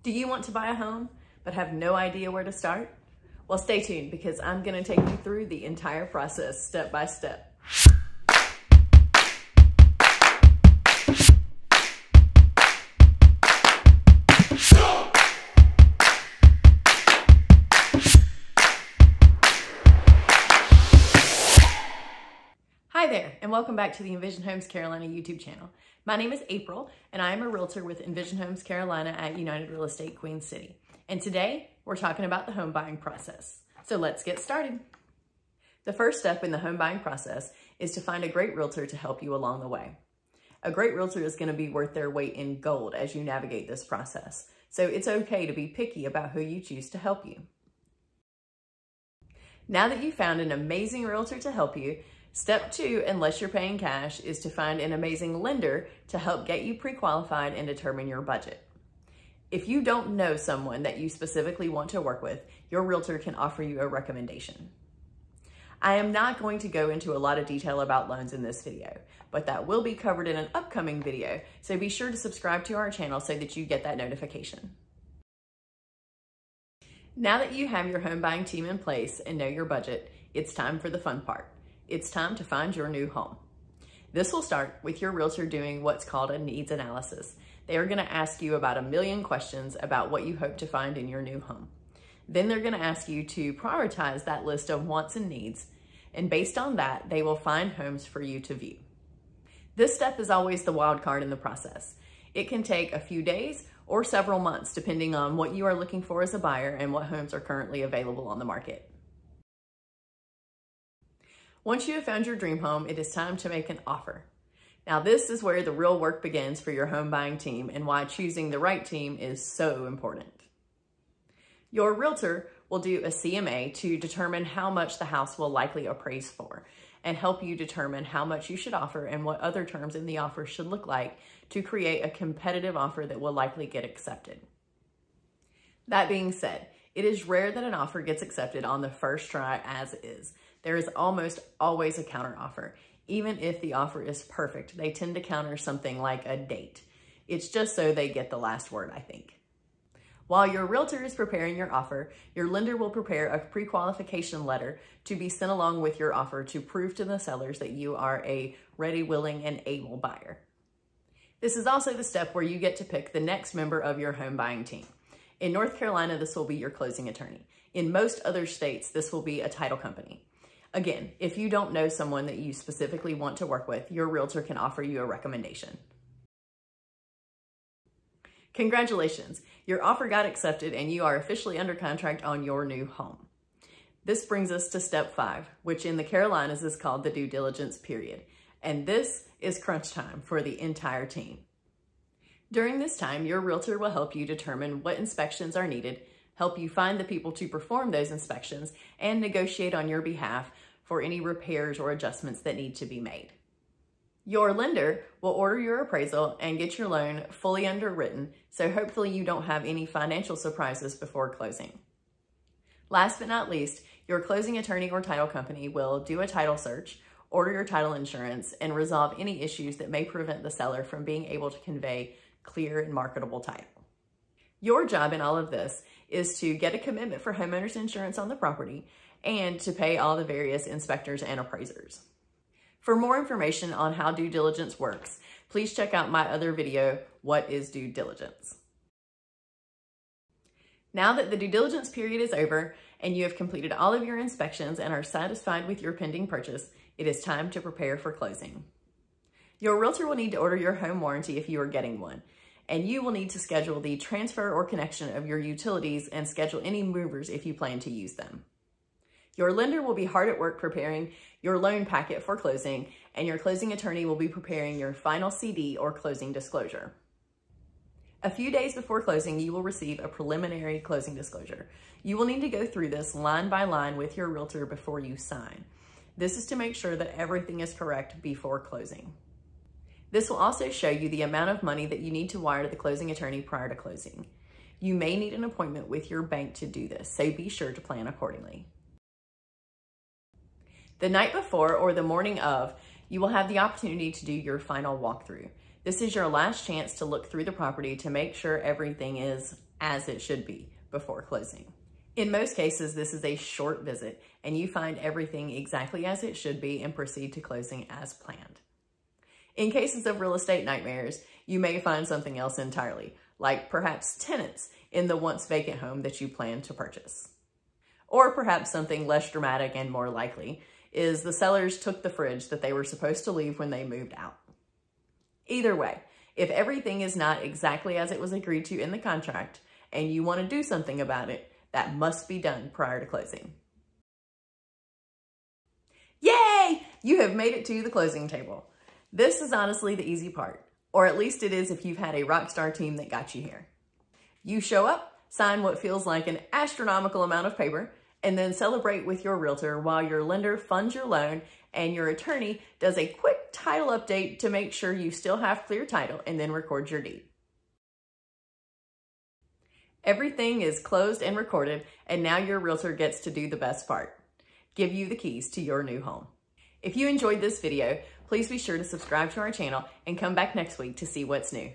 Do you want to buy a home but have no idea where to start? Well, stay tuned because I'm going to take you through the entire process step by step. Hi there, and welcome back to the Envision Homes Carolina YouTube channel. My name is April, and I am a realtor with Envision Homes Carolina at United Real Estate Queen City. And today, we're talking about the home buying process. So let's get started. The first step in the home buying process is to find a great realtor to help you along the way. A great realtor is going to be worth their weight in gold as you navigate this process. So it's okay to be picky about who you choose to help you. Now that you've found an amazing realtor to help you, step 2, unless you're paying cash, is to find an amazing lender to help get you pre-qualified and determine your budget. If you don't know someone that you specifically want to work with, your realtor can offer you a recommendation. I am not going to go into a lot of detail about loans in this video, but that will be covered in an upcoming video, so be sure to subscribe to our channel so that you get that notification. Now that you have your home buying team in place and know your budget, it's time for the fun part. It's time to find your new home. This will start with your realtor doing what's called a needs analysis. They are going to ask you about 1 million questions about what you hope to find in your new home. Then they're going to ask you to prioritize that list of wants and needs, and based on that, they will find homes for you to view. This step is always the wild card in the process. It can take a few days or several months depending on what you are looking for as a buyer and what homes are currently available on the market. Once you have found your dream home, it is time to make an offer. Now, this is where the real work begins for your home buying team and why choosing the right team is so important. Your realtor will do a CMA to determine how much the house will likely appraise for and help you determine how much you should offer and what other terms in the offer should look like to create a competitive offer that will likely get accepted. That being said, it is rare that an offer gets accepted on the first try as is. There is almost always a counteroffer. Even if the offer is perfect, they tend to counter something like a date. It's just so they get the last word, I think. While your realtor is preparing your offer, your lender will prepare a pre-qualification letter to be sent along with your offer to prove to the sellers that you are a ready, willing, and able buyer. This is also the step where you get to pick the next member of your home buying team. In North Carolina, this will be your closing attorney. In most other states, this will be a title company. Again, if you don't know someone that you specifically want to work with, your realtor can offer you a recommendation. Congratulations, your offer got accepted and you are officially under contract on your new home. This brings us to step 5, which in the Carolinas is called the due diligence period. And this is crunch time for the entire team. During this time, your realtor will help you determine what inspections are needed, help you find the people to perform those inspections, and negotiate on your behalf for any repairs or adjustments that need to be made. Your lender will order your appraisal and get your loan fully underwritten, so hopefully you don't have any financial surprises before closing. Last but not least, your closing attorney or title company will do a title search, order your title insurance, and resolve any issues that may prevent the seller from being able to convey clear and marketable title. Your job in all of this is to get a commitment for homeowners insurance on the property and to pay all the various inspectors and appraisers. For more information on how due diligence works, please check out my other video, What is Due Diligence? Now that the due diligence period is over and you have completed all of your inspections and are satisfied with your pending purchase, it is time to prepare for closing. Your realtor will need to order your home warranty if you are getting one, and you will need to schedule the transfer or connection of your utilities and schedule any movers if you plan to use them. Your lender will be hard at work preparing your loan packet for closing, and your closing attorney will be preparing your final CD or closing disclosure. A few days before closing, you will receive a preliminary closing disclosure. You will need to go through this line by line with your realtor before you sign. This is to make sure that everything is correct before closing. This will also show you the amount of money that you need to wire to the closing attorney prior to closing. You may need an appointment with your bank to do this, so be sure to plan accordingly. The night before or the morning of, you will have the opportunity to do your final walkthrough. This is your last chance to look through the property to make sure everything is as it should be before closing. In most cases, this is a short visit and you find everything exactly as it should be and proceed to closing as planned. In cases of real estate nightmares, you may find something else entirely, like perhaps tenants in the once vacant home that you plan to purchase. Or perhaps something less dramatic and more likely is the sellers took the fridge that they were supposed to leave when they moved out. Either way, if everything is not exactly as it was agreed to in the contract and you want to do something about it, that must be done prior to closing. Yay! You have made it to the closing table. This is honestly the easy part, or at least it is if you've had a rock star team that got you here. You show up, sign what feels like an astronomical amount of paper, and then celebrate with your realtor while your lender funds your loan and your attorney does a quick title update to make sure you still have clear title and then records your deed. Everything is closed and recorded, and now your realtor gets to do the best part, give you the keys to your new home. If you enjoyed this video, please be sure to subscribe to our channel and come back next week to see what's new.